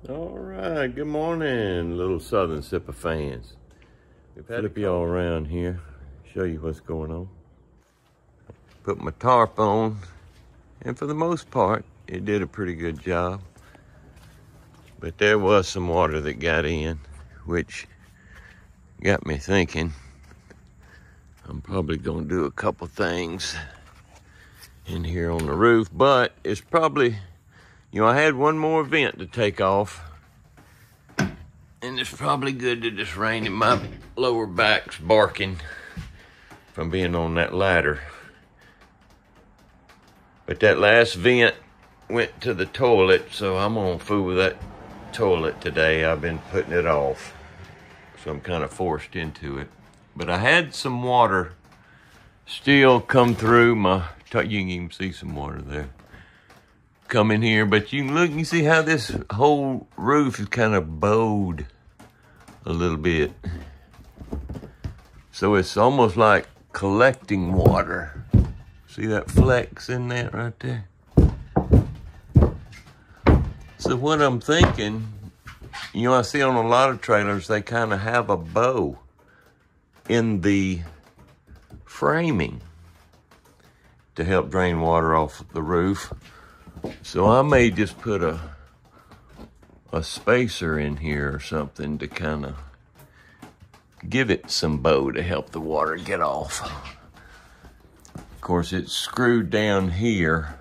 All right, good morning, little Southern Sipper fans. We've had flip y'all around here, show you what's going on. Put my tarp on, and for the most part, it did a pretty good job. But there was some water that got in, which got me thinking I'm probably gonna do a couple things in here on the roof, but it's probably, I had one more vent to take off, and it's probably good to just rain it. My lower back's barking from being on that ladder. But that last vent went to the toilet, so I'm gonna fool with that toilet today. I've been putting it off, so I'm kind of forced into it. But I had some water still come through my, you can even see some water there. Come in here, but you can look and see how this whole roof is kind of bowed a little bit. So it's almost like collecting water. See that flex in that right there? So what I'm thinking, I see on a lot of trailers, they kind of have a bow in the framing to help drain water off the roof. So I may just put a spacer in here or something to kind of give it some bow to help the water get off. Of course, it's screwed down here.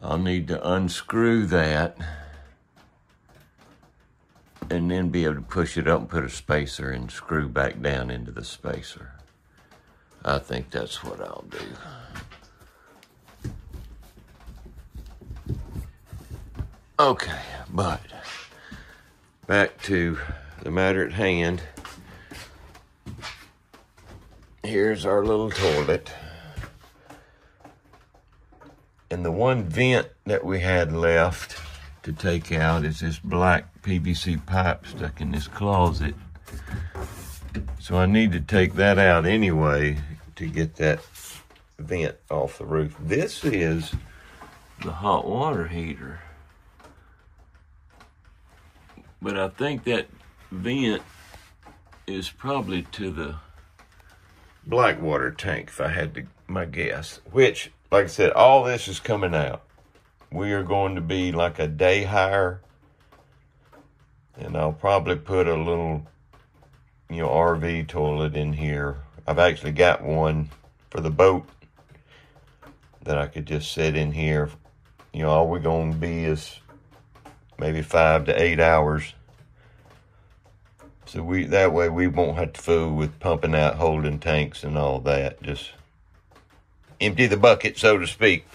I'll need to unscrew that and then be able to push it up and put a spacer and screw back down into the spacer. I think that's what I'll do. Okay, but back to the matter at hand. Here's our little toilet. And the one vent that we had left to take out is this black PVC pipe stuck in this closet. So I need to take that out anyway to get that vent off the roof. This is the hot water heater. But I think that vent is probably to the black water tank, if I had my guess. Which, like I said, all this is coming out. We are going to be like a day hire. And I'll probably put a little, RV toilet in here. I've actually got one for the boat that I could just sit in here. All we're going to be is maybe 5 to 8 hours. So that way we won't have to fool with pumping out holding tanks and all that. Just empty the bucket, so to speak,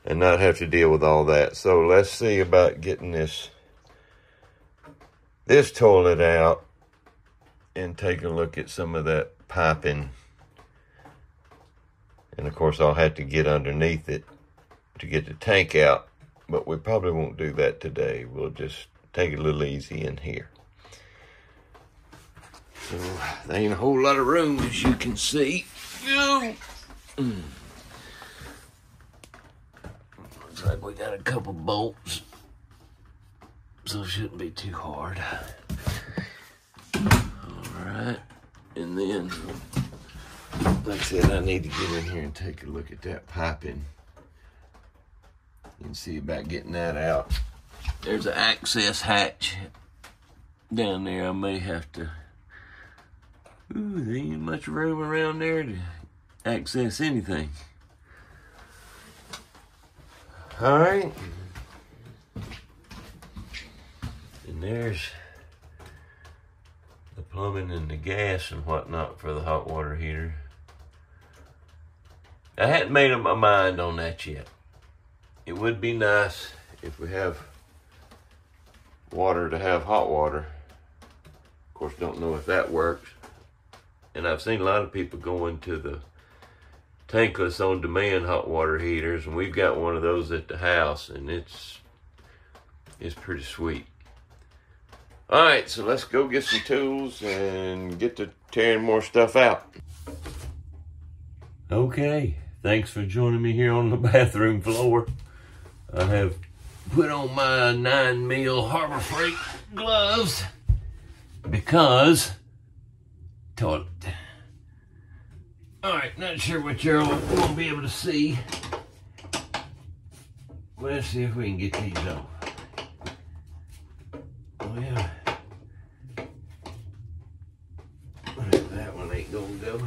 and not have to deal with all that. So let's see about getting this toilet out and take a look at some of that piping. And of course I'll have to get underneath it to get the tank out. But we probably won't do that today. We'll just take it a little easy in here. So there ain't a whole lot of room, as you can see. Looks like we got a couple bolts, so it shouldn't be too hard. All right, and then, like I said, I need to get in here and take a look at that piping and see about getting that out. There's an access hatch down there. I may have to, there ain't much room around there to access anything. All right. And there's the plumbing and the gas and whatnot for the hot water heater. I hadn't made up my mind on that yet. It would be nice if we have water to have hot water. Of course, don't know if that works. And I've seen a lot of people going to the tankless on-demand hot water heaters, and we've got one of those at the house, and it's pretty sweet. All right, so let's go get some tools and get to tearing more stuff out. Okay, thanks for joining me here on the bathroom floor. I have put on my 9mm Harbor Freight gloves because toilet. All right, not sure what y'all won't be able to see. Let's see if we can get these off. Well, that one ain't gonna go.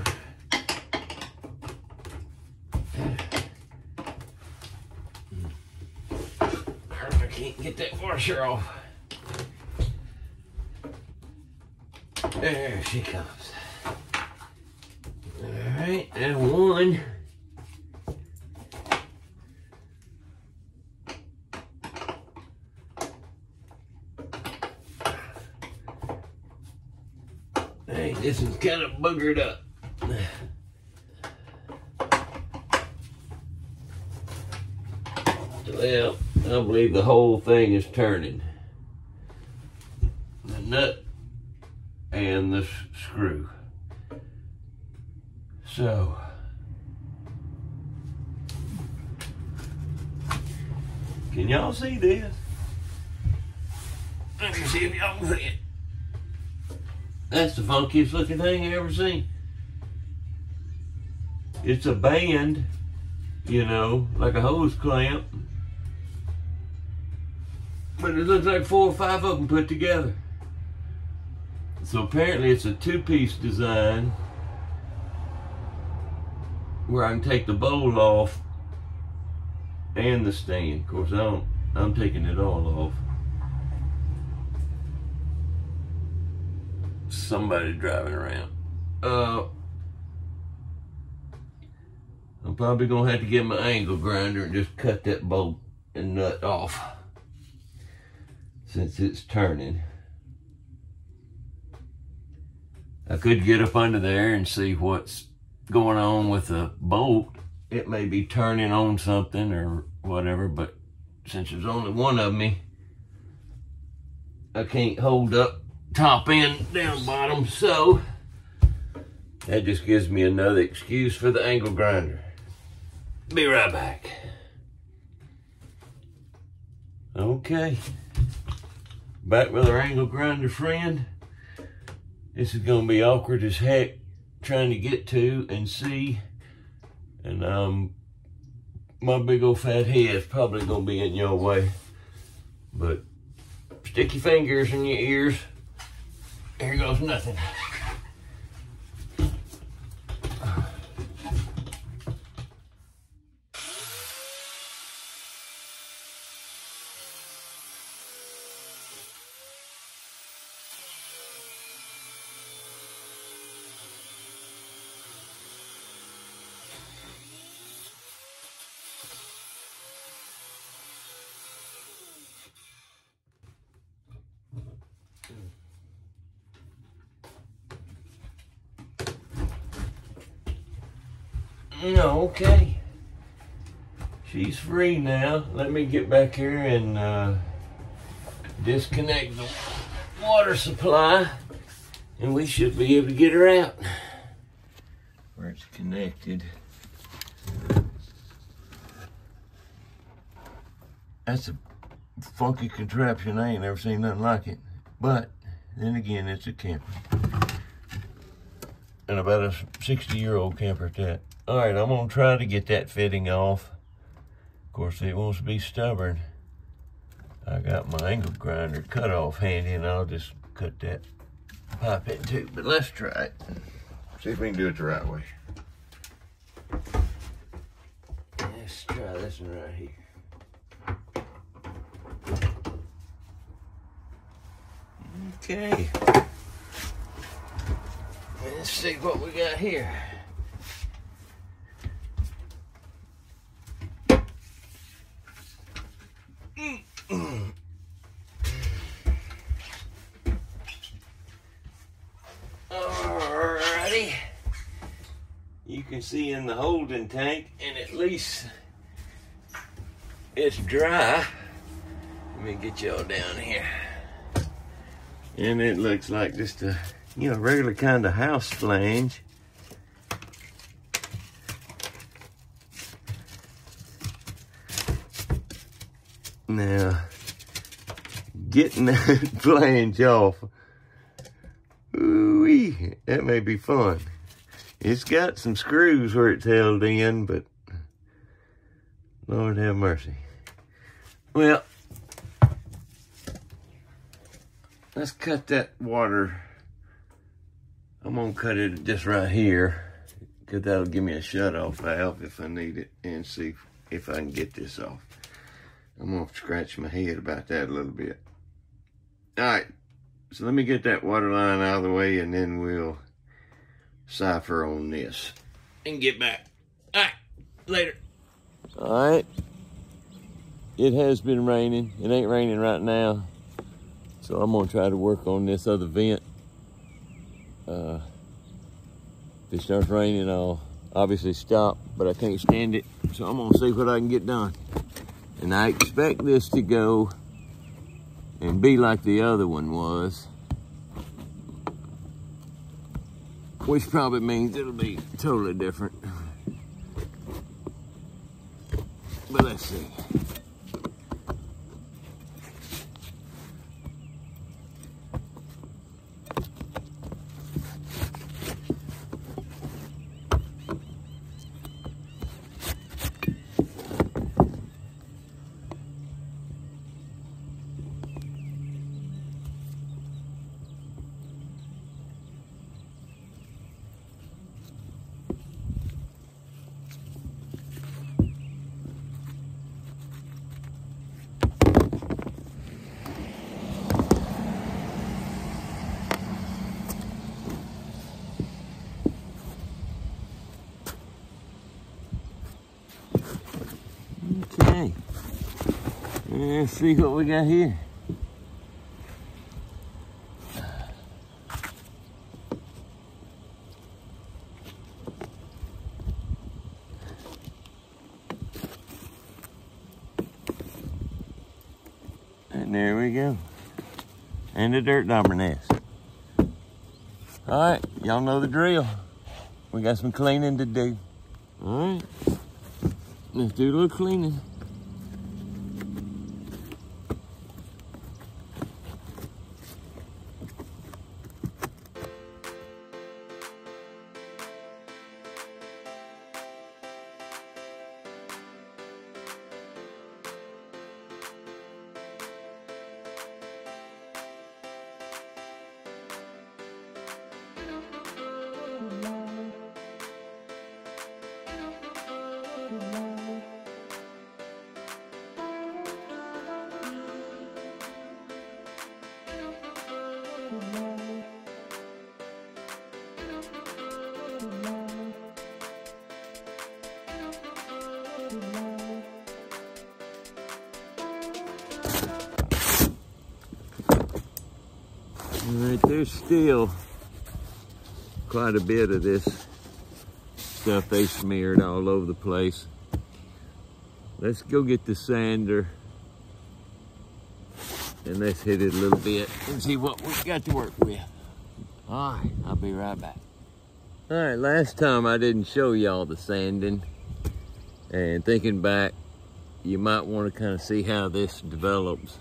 I can't get that washer off. There she comes. All right, and one. Hey, this one's kind of boogered up. Well, I believe the whole thing is turning. The nut and the screw. So, can y'all see this? Let me see if y'all can see it. That's the funkiest looking thing I ever seen. It's a band, you know, like a hose clamp. But it looks like 4 or 5 of them put together. So apparently it's a 2-piece design where I can take the bowl off and the stand. Of course, I'm taking it all off. Somebody driving around. I'm probably gonna have to get my angle grinder and just cut that bolt and nut off since it's turning. I could get up under there and see what's going on with the bolt. It may be turning on something or whatever, but since there's only one of me, I can't hold up top end down bottom, so that just gives me another excuse for the angle grinder. Be right back. Okay, back with our angle grinder friend. This is gonna be awkward as heck trying to get to and see, and my big old fat head's probably gonna be in your way, but stick your fingers in your ears. Here goes nothing. Okay, she's free now. Let me get back here and disconnect the water supply, and we should be able to get her out. Where it's connected. That's a funky contraption. I ain't never seen nothing like it. But then again, it's a camper, and about a 60-year-old camper at that. All right, I'm gonna try to get that fitting off. Of course, it wants to be stubborn. I got my angle grinder cut off handy, and I'll just cut that pipe in too. But let's try it. See if we can do it the right way. Let's try this one right here. Okay. Let's see what we got here. Alrighty, you can see in the holding tank, and at least it's dry. Let me get y'all down here. And it looks like just a, you know, regular kind of house flange. Now, getting that flange off, ooh-wee, that may be fun. It's got some screws where it's held in, but Lord have mercy. Well, let's cut that water. I'm gonna cut it just right here, because that'll give me a shut-off valve if I need it, and see if I can get this off. I'm gonna scratch my head about that a little bit. All right, so let me get that water line out of the way, and then we'll cipher on this and get back. All right, later. All right, it has been raining. It ain't raining right now, so I'm gonna try to work on this other vent. If it starts raining, I'll obviously stop, but I can't stand it, so I'm gonna see what I can get done. And I expect this to go and be like the other one was, which probably means it'll be totally different. But let's see. Okay, let's see what we got here. And there we go. And a dirt dauber nest. All right, y'all know the drill. We got some cleaning to do. All right, let's do a little cleaning. All right, there's still quite a bit of this stuff they smeared all over the place. Let's go get the sander and let's hit it a little bit and see what we got to work with. All right, I'll be right back. All right, last time I didn't show y'all the sanding, and thinking back, you might want to kind of see how this develops.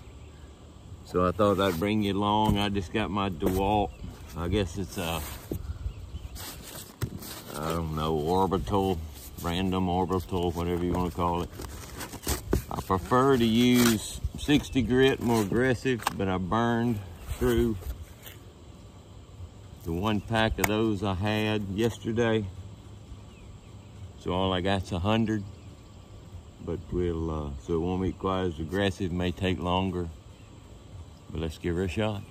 So I thought I'd bring you along. I just got my DeWalt. I guess it's a, I don't know, orbital, random orbital, whatever you want to call it. I prefer to use 60 grit, more aggressive, but I burned through the one pack of those I had yesterday. So all I got's 100, but we'll, so it won't be quite as aggressive, may take longer, but let's give her a shot.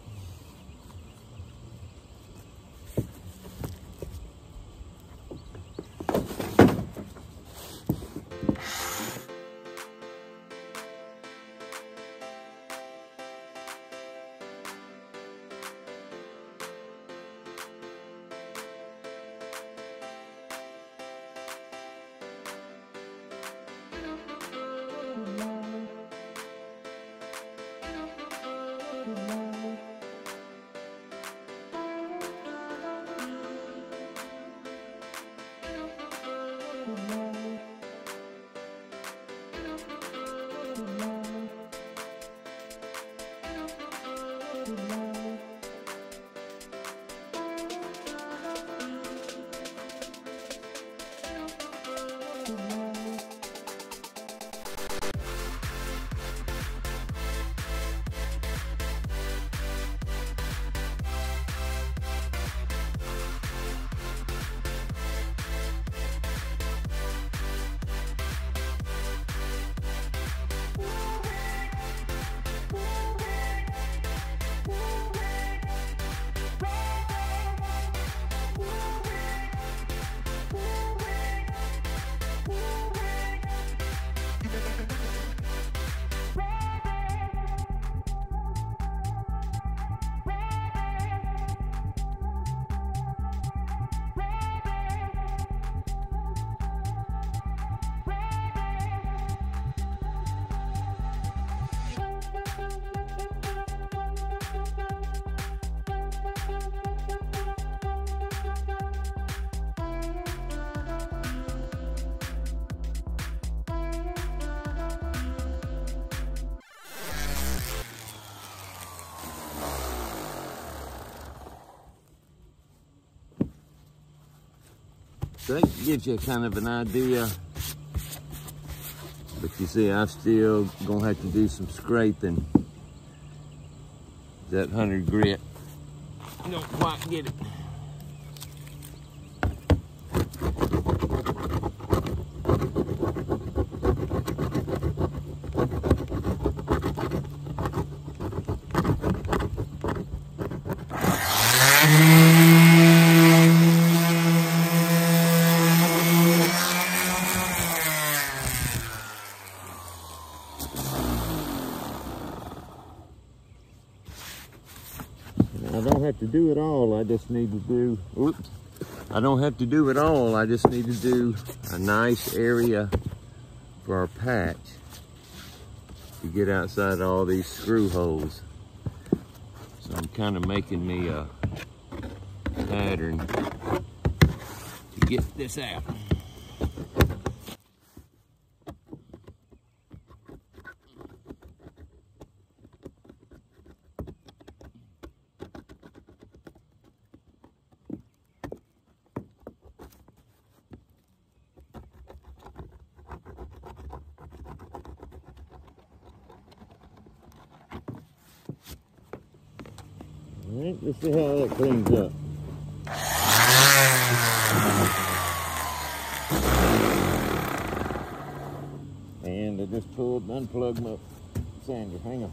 So that gives you kind of an idea. But you see, I'm still gonna have to do some scraping. That 100 grit, I don't quite get it. I don't have to do it all, I just need to do, oops. I don't have to do it all, I just need to do a nice area for our patch to get outside all these screw holes. So I'm kind of making me a pattern to get this out. All right, let's see how that cleans up. And I just unplugged my sander. Hang on.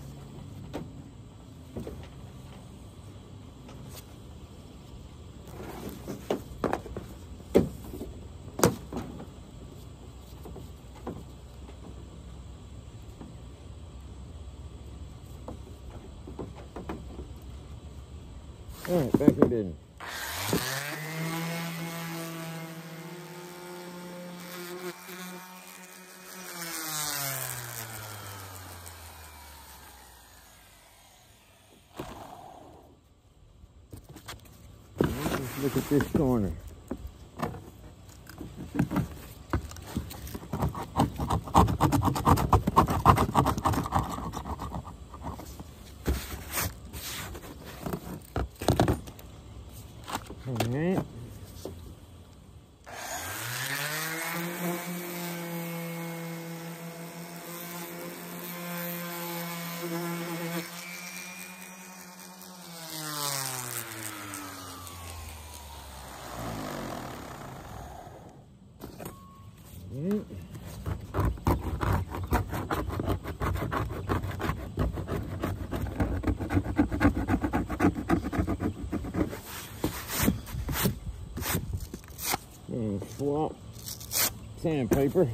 All right, back in business. Let's look at this corner. All right. And swap sandpaper.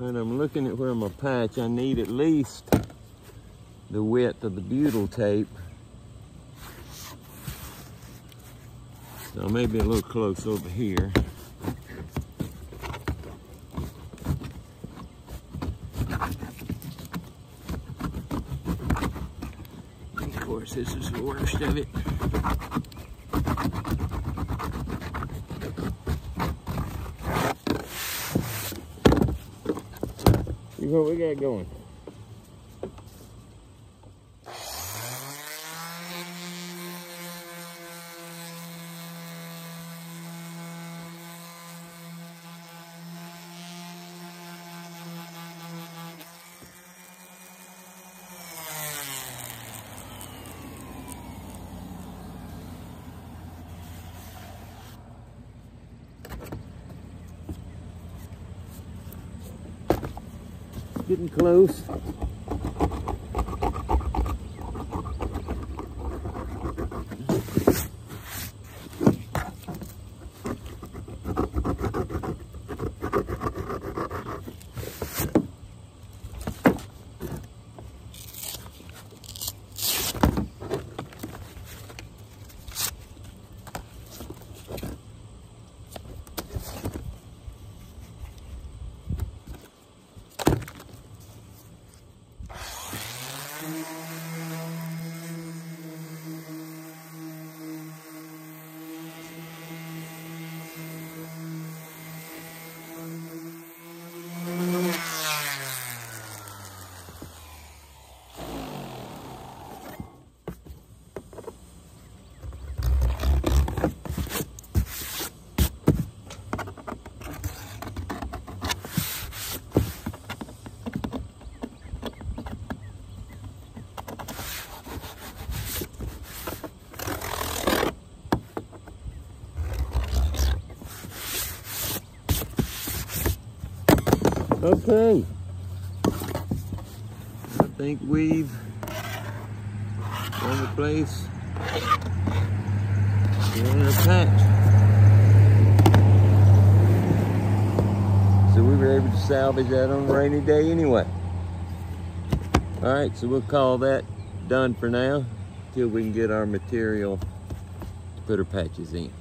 And I'm looking at where my patch, I need at least the width of the butyl tape. So maybe a little close over here. And of course, this is the worst of it. See what we got going. Getting close. Okay. I think we've done the place in a patch. So we were able to salvage that on a rainy day anyway. All right, so we'll call that done for now till we can get our material to put our patches in.